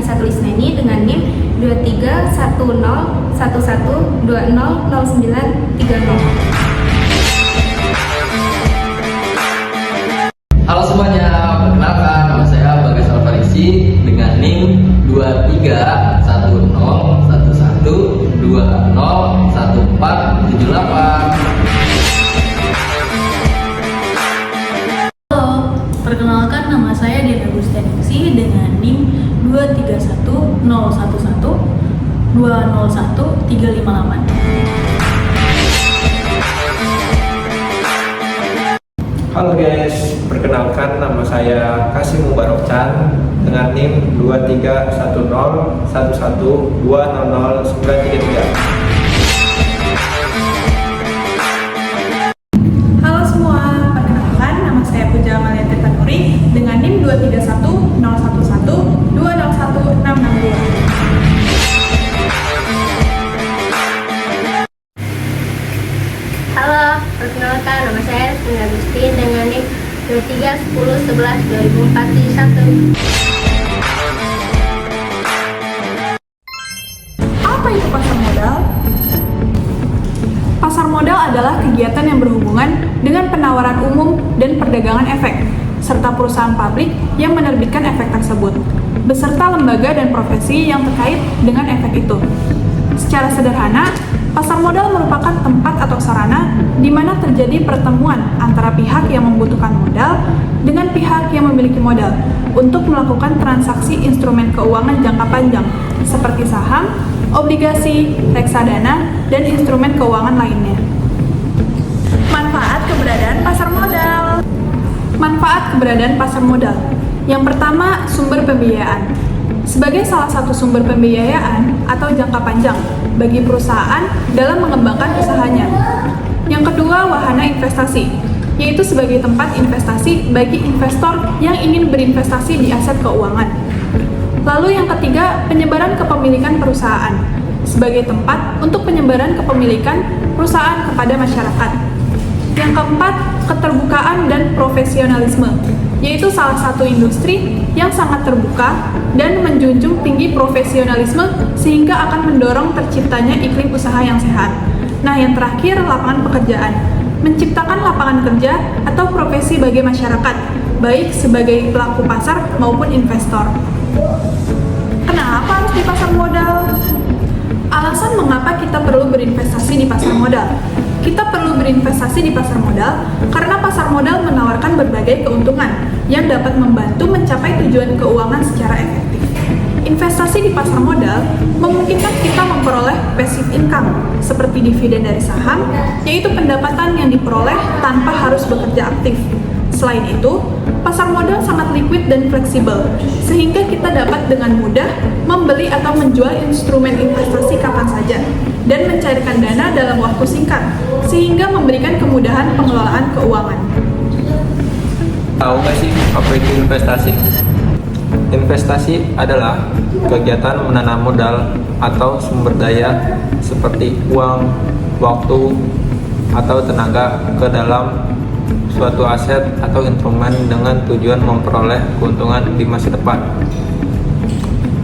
Nisa Tulisneni dengan NIM 231011200930. Halo semuanya, perkenalkan nama saya Bagas Alfarisi dengan NIM 231011201478. Perkenalkan, nama saya Diana Gustianingsih dengan NIM 231011201358. Halo guys, perkenalkan nama saya Kasim Mubarokchan dengan NIM 231011200933. Halo semua, perkenalkan nama saya Puja Malianti Tanuri dengan NIM 2310112061. Halo, perkenalkan nama saya Sina Gusti dengan NIM 2310112041. Apa itu pasar modal? Pasar modal adalah kegiatan yang berhubungan dengan penawaran umum dan perdagangan efek, serta perusahaan pabrik yang menerbitkan efek tersebut, beserta lembaga dan profesi yang terkait dengan efek itu. Secara sederhana, pasar modal merupakan tempat atau sarana di mana terjadi pertemuan antara pihak yang membutuhkan modal dengan pihak yang memiliki modal untuk melakukan transaksi instrumen keuangan jangka panjang seperti saham, obligasi, reksadana, dan instrumen keuangan lainnya. Manfaat keberadaan pasar modal. Manfaat keberadaan pasar modal. Yang pertama, sumber pembiayaan. Sebagai salah satu sumber pembiayaan atau jangka panjang bagi perusahaan dalam mengembangkan usahanya. Yang kedua, wahana investasi, yaitu sebagai tempat investasi bagi investor yang ingin berinvestasi di aset keuangan. Lalu yang ketiga, penyebaran kepemilikan perusahaan, sebagai tempat untuk penyebaran kepemilikan perusahaan kepada masyarakat. Yang keempat, keterbukaan dan profesionalisme, yaitu salah satu industri yang sangat terbuka dan menjunjung tinggi profesionalisme sehingga akan mendorong terciptanya iklim usaha yang sehat. Nah, yang terakhir, lapangan pekerjaan, menciptakan lapangan kerja atau profesi bagi masyarakat, baik sebagai pelaku pasar maupun investor. Kenapa harus di pasar modal? Alasan mengapa kita perlu berinvestasi di pasar modal. Kita perlu berinvestasi di pasar modal karena pasar modal menawarkan berbagai keuntungan yang dapat membantu mencapai tujuan keuangan secara efektif. Investasi di pasar modal memungkinkan kita memperoleh passive income seperti dividen dari saham, yaitu pendapatan yang diperoleh tanpa harus bekerja aktif. Selain itu, pasar modal sangat liquid dan fleksibel, sehingga kita dapat dengan mudah membeli atau menjual instrumen investasi kapan saja, dan mencairkan dana dalam waktu singkat, sehingga memberikan kemudahan pengelolaan keuangan. Tahu nggak sih apa itu investasi? Investasi adalah kegiatan menanam modal atau sumber daya seperti uang, waktu, atau tenaga ke dalam suatu aset atau instrumen dengan tujuan memperoleh keuntungan di masa depan.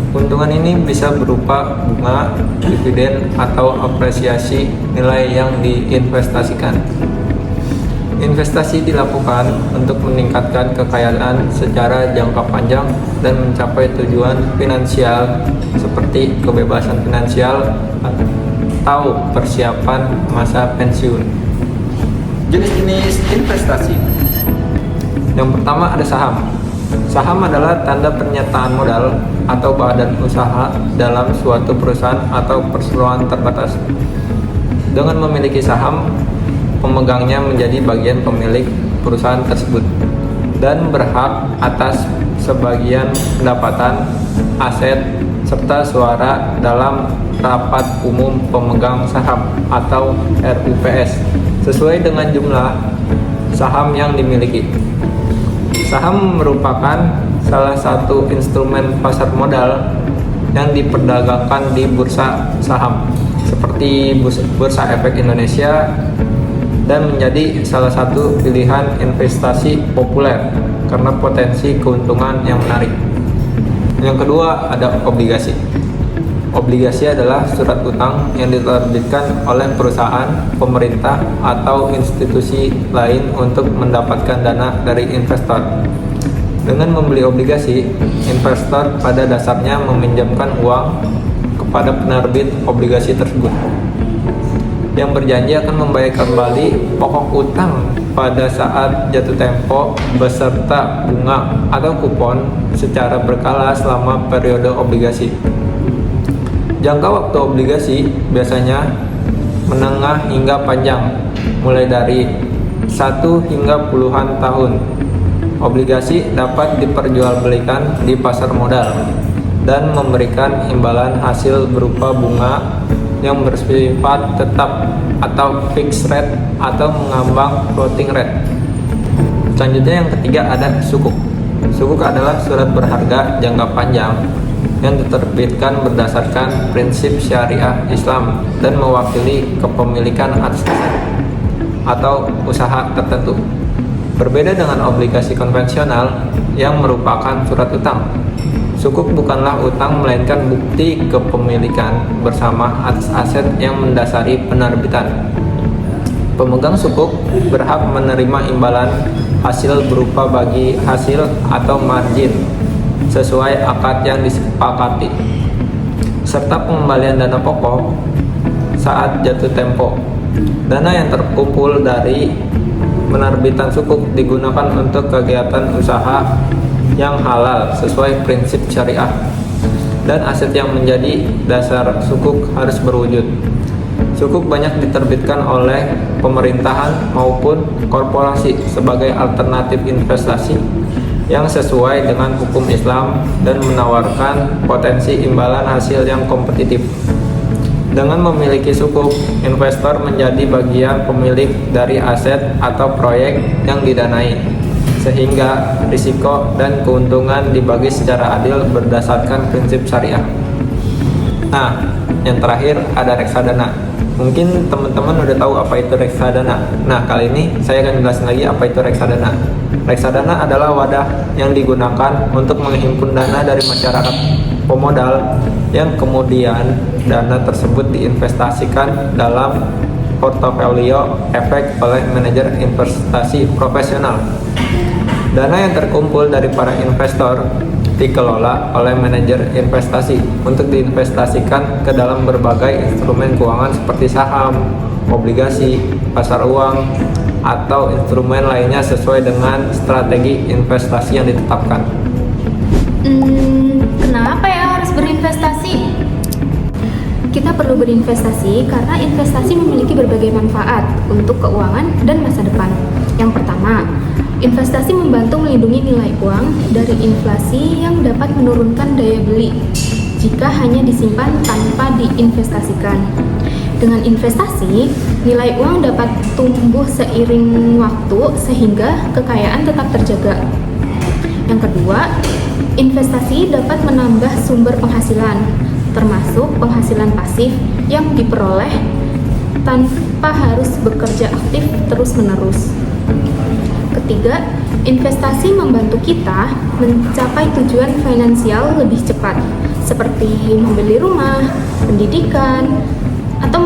Keuntungan ini bisa berupa bunga, dividen, atau apresiasi nilai yang diinvestasikan. Investasi dilakukan untuk meningkatkan kekayaan secara jangka panjang dan mencapai tujuan finansial seperti kebebasan finansial atau persiapan masa pensiun. Jenis-jenis investasi. Yang pertama ada saham. Saham adalah tanda pernyataan modal atau badan usaha dalam suatu perusahaan atau perseroan terbatas. Dengan memiliki saham, pemegangnya menjadi bagian pemilik perusahaan tersebut dan berhak atas sebagian pendapatan, aset, serta suara dalam rapat umum pemegang saham atau RUPS sesuai dengan jumlah saham yang dimiliki. Saham merupakan salah satu instrumen pasar modal yang diperdagangkan di bursa saham seperti Bursa Efek Indonesia dan menjadi salah satu pilihan investasi populer karena potensi keuntungan yang menarik. Yang kedua ada obligasi. Obligasi adalah surat utang yang diterbitkan oleh perusahaan, pemerintah, atau institusi lain untuk mendapatkan dana dari investor. Dengan membeli obligasi, investor pada dasarnya meminjamkan uang kepada penerbit obligasi tersebut, yang berjanji akan membayar kembali pokok utang pada saat jatuh tempo beserta bunga atau kupon secara berkala selama periode obligasi. Jangka waktu obligasi biasanya menengah hingga panjang, mulai dari 1 hingga puluhan tahun. Obligasi dapat diperjualbelikan di pasar modal dan memberikan imbalan hasil berupa bunga yang bersifat tetap atau fixed rate atau mengambang floating rate. Selanjutnya yang ketiga ada sukuk. Sukuk adalah surat berharga jangka panjang yang diterbitkan berdasarkan prinsip syariah Islam dan mewakili kepemilikan atas aset atau usaha tertentu. Berbeda dengan obligasi konvensional yang merupakan surat utang, sukuk bukanlah utang melainkan bukti kepemilikan bersama atas aset yang mendasari penerbitan. Pemegang sukuk berhak menerima imbalan hasil berupa bagi hasil atau margin sesuai akad yang disepakati, serta pengembalian dana pokok saat jatuh tempo. Dana yang terkumpul dari penerbitan sukuk digunakan untuk kegiatan usaha yang halal sesuai prinsip syariah, dan aset yang menjadi dasar sukuk harus berwujud. Sukuk banyak diterbitkan oleh pemerintahan maupun korporasi sebagai alternatif investasi yang sesuai dengan hukum Islam dan menawarkan potensi imbalan hasil yang kompetitif. Dengan memiliki sukuk, investor menjadi bagian pemilik dari aset atau proyek yang didanai, sehingga risiko dan keuntungan dibagi secara adil berdasarkan prinsip syariah. Nah, yang terakhir ada reksadana. Mungkin teman-teman udah tahu apa itu reksadana. Nah, kali ini saya akan jelasin lagi apa itu reksadana. Reksadana adalah wadah yang digunakan untuk menghimpun dana dari masyarakat pemodal yang kemudian dana tersebut diinvestasikan dalam portofolio efek oleh manajer investasi profesional. Dana yang terkumpul dari para investor dikelola oleh manajer investasi untuk diinvestasikan ke dalam berbagai instrumen keuangan seperti saham, obligasi, pasar uang, atau instrumen lainnya sesuai dengan strategi investasi yang ditetapkan. Kenapa ya harus berinvestasi? Kita perlu berinvestasi karena investasi memiliki berbagai manfaat untuk keuangan dan masa depan. Yang pertama, investasi membantu melindungi nilai uang dari inflasi yang dapat menurunkan daya beli jika hanya disimpan tanpa diinvestasikan. Dengan investasi, nilai uang dapat tumbuh seiring waktu sehingga kekayaan tetap terjaga. Yang kedua, investasi dapat menambah sumber penghasilan, termasuk penghasilan pasif yang diperoleh tanpa harus bekerja aktif terus-menerus. Ketiga, investasi membantu kita mencapai tujuan finansial lebih cepat, seperti membeli rumah, pendidikan, atau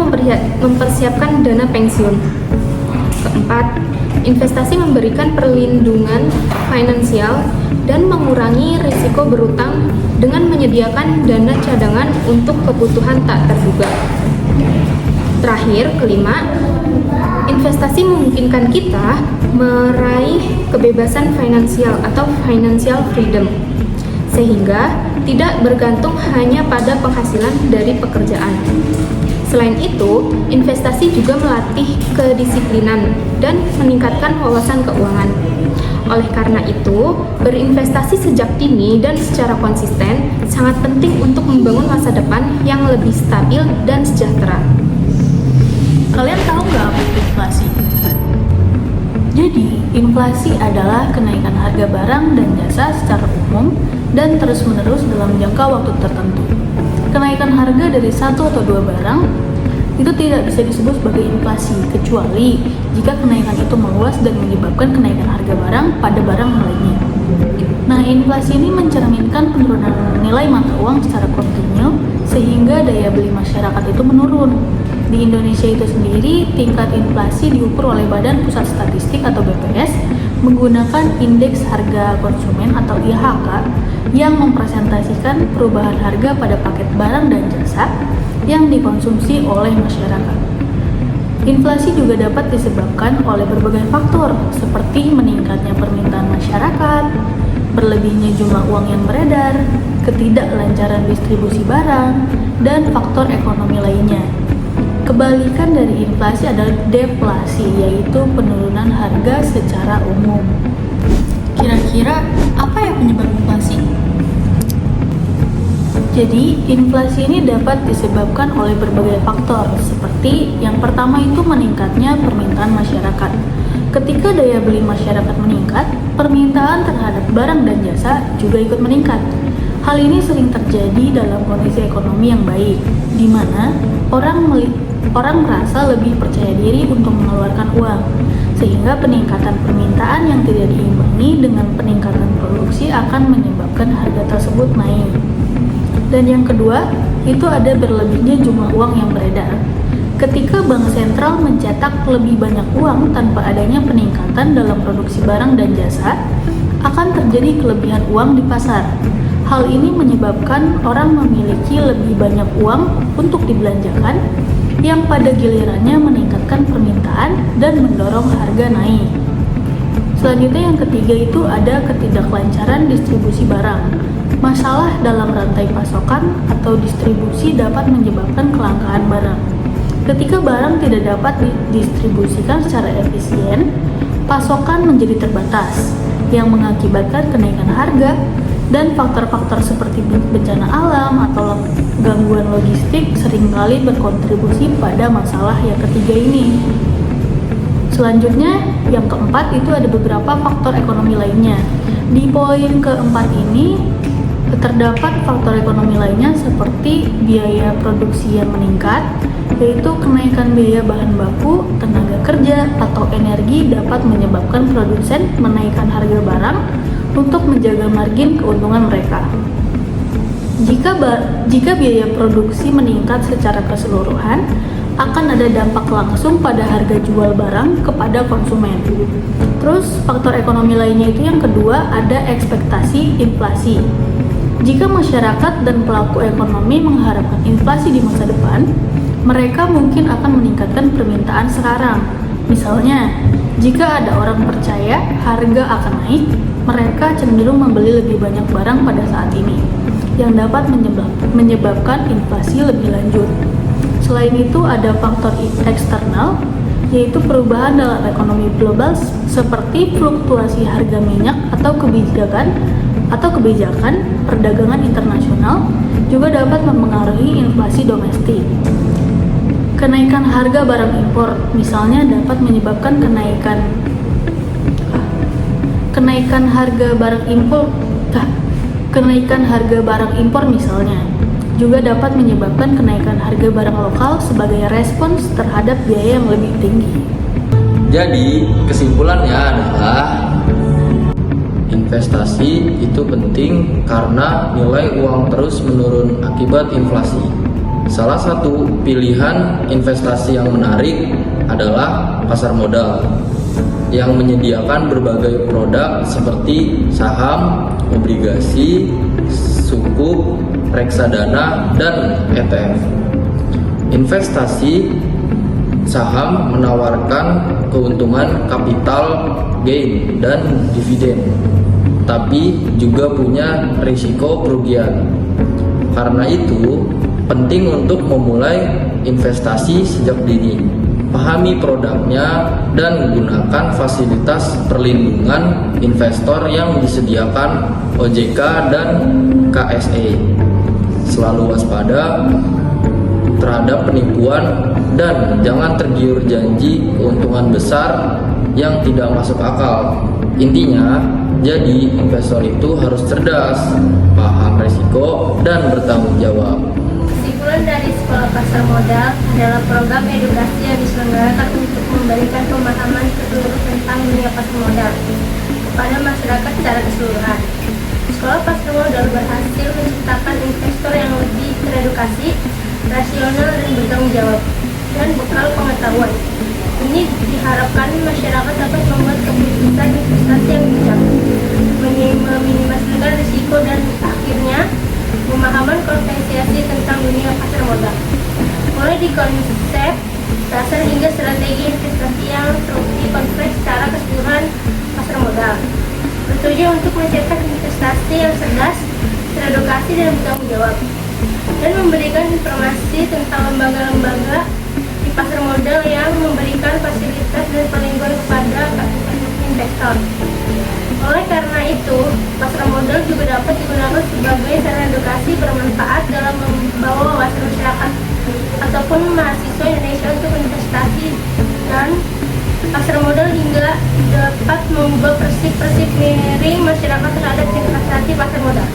mempersiapkan dana pensiun. Keempat, investasi memberikan perlindungan finansial dan mengurangi risiko berutang dengan menyediakan dana cadangan untuk kebutuhan tak terduga. Terakhir, kelima, investasi memungkinkan kita meraih kebebasan finansial atau financial freedom, sehingga tidak bergantung hanya pada penghasilan dari pekerjaan. Selain itu, investasi juga melatih kedisiplinan dan meningkatkan wawasan keuangan. Oleh karena itu, berinvestasi sejak dini dan secara konsisten sangat penting untuk membangun masa depan yang lebih stabil dan sejahtera. Kalian tahu nggak apa itu inflasi? Jadi, inflasi adalah kenaikan harga barang dan jasa secara umum dan terus-menerus dalam jangka waktu tertentu. Kenaikan harga dari satu atau dua barang itu tidak bisa disebut sebagai inflasi, kecuali jika kenaikan itu meluas dan menyebabkan kenaikan harga barang pada barang lainnya. Nah, inflasi ini mencerminkan penurunan nilai mata uang secara kontinu sehingga daya beli masyarakat itu menurun. Di Indonesia itu sendiri, tingkat inflasi diukur oleh Badan Pusat Statistik atau BPS menggunakan Indeks Harga Konsumen atau IHK yang mempresentasikan perubahan harga pada paket barang dan jasa yang dikonsumsi oleh masyarakat. Inflasi juga dapat disebabkan oleh berbagai faktor seperti meningkatnya permintaan masyarakat, berlebihnya jumlah uang yang beredar, ketidaklancaran distribusi barang, dan faktor ekonomi lainnya. Kebalikan dari inflasi adalah deflasi, yaitu penurunan harga secara umum. Kira-kira apa yang penyebab inflasi? Jadi, inflasi ini dapat disebabkan oleh berbagai faktor, seperti yang pertama itu meningkatnya permintaan masyarakat. Ketika daya beli masyarakat meningkat, permintaan terhadap barang dan jasa juga ikut meningkat. Hal ini sering terjadi dalam kondisi ekonomi yang baik, di mana orang merasa lebih percaya diri untuk mengeluarkan uang, sehingga peningkatan permintaan yang tidak diimbangi dengan peningkatan produksi akan menyebabkan harga tersebut naik. Dan yang kedua, itu ada berlebihnya jumlah uang yang beredar. Ketika bank sentral mencetak lebih banyak uang tanpa adanya peningkatan dalam produksi barang dan jasa, akan terjadi kelebihan uang di pasar. Hal ini menyebabkan orang memiliki lebih banyak uang untuk dibelanjakan, yang pada gilirannya meningkatkan permintaan dan mendorong harga naik. Selanjutnya yang ketiga itu ada ketidaklancaran distribusi barang. Masalah dalam rantai pasokan atau distribusi dapat menyebabkan kelangkaan barang. Ketika barang tidak dapat didistribusikan secara efisien, pasokan menjadi terbatas, yang mengakibatkan kenaikan harga, dan faktor-faktor seperti bencana alam atau gangguan logistik seringkali berkontribusi pada masalah yang ketiga ini. Selanjutnya, yang keempat itu ada beberapa faktor ekonomi lainnya. Di poin keempat ini, terdapat faktor ekonomi lainnya seperti biaya produksi yang meningkat, yaitu kenaikan biaya bahan baku, tenaga kerja, atau energi dapat menyebabkan produsen menaikkan harga barang untuk menjaga margin keuntungan mereka. Jika biaya produksi meningkat secara keseluruhan, akan ada dampak langsung pada harga jual barang kepada konsumen. Terus faktor ekonomi lainnya itu yang kedua ada ekspektasi inflasi. Jika masyarakat dan pelaku ekonomi mengharapkan inflasi di masa depan, mereka mungkin akan meningkatkan permintaan sekarang. Misalnya, jika ada orang percaya harga akan naik, mereka cenderung membeli lebih banyak barang pada saat ini, yang dapat menyebabkan inflasi lebih lanjut. Selain itu ada faktor eksternal, yaitu perubahan dalam ekonomi global seperti fluktuasi harga minyak atau kebijakan perdagangan internasional juga dapat mempengaruhi inflasi domestik. Kenaikan harga barang impor misalnya dapat menyebabkan kenaikan harga barang impor misalnya juga dapat menyebabkan kenaikan harga barang lokal sebagai respons terhadap biaya yang lebih tinggi. Jadi kesimpulannya adalah investasi itu penting karena nilai uang terus menurun akibat inflasi. Salah satu pilihan investasi yang menarik adalah pasar modal yang menyediakan berbagai produk seperti saham, obligasi, sukuk, reksadana, dan ETF. Investasi saham menawarkan keuntungan capital gain dan dividen, tapi juga punya risiko kerugian. Karena itu, penting untuk memulai investasi sejak dini. Pahami produknya dan gunakan fasilitas perlindungan investor yang disediakan OJK dan KSE. Selalu waspada terhadap penipuan dan jangan tergiur janji keuntungan besar yang tidak masuk akal. Intinya, jadi investor itu harus cerdas, paham risiko, dan bertanggung jawab. Kesimpulan dari Sekolah Pasar Modal adalah program edukasi yang diselenggarakan untuk memberikan pemahaman keseluruhan tentang dunia pasar modal. kepada masyarakat secara keseluruhan. Sekolah pasar modal berhasil menciptakan investor yang lebih teredukasi, rasional, dan bertanggung jawab, dan bekal pengetahuan. Ini diharapkan masyarakat dapat membuat keputusan investasi yang bijak, meminimalisir risiko, dan akhirnya pemahaman konvensiasi tentang dunia pasar modal, mulai di konsep dasar hingga strategi investasi yang teruji kompleks secara keseluruhan pasar modal, bertujuan untuk mencetak investasi yang cerdas, teredukasi, dan bertanggung jawab, dan memberikan informasi tentang lembaga-lembaga di pasar modal yang memberikan fasilitas dan pelindungan kepada investor. Oleh karena itu, pasar modal juga dapat digunakan sebagai sarana edukasi bermanfaat dalam membawa wawasan masyarakat ataupun mahasiswa Indonesia untuk investasi, dan pasar modal hingga dapat mengubah persip miring masyarakat terhadap investasi pasar modal.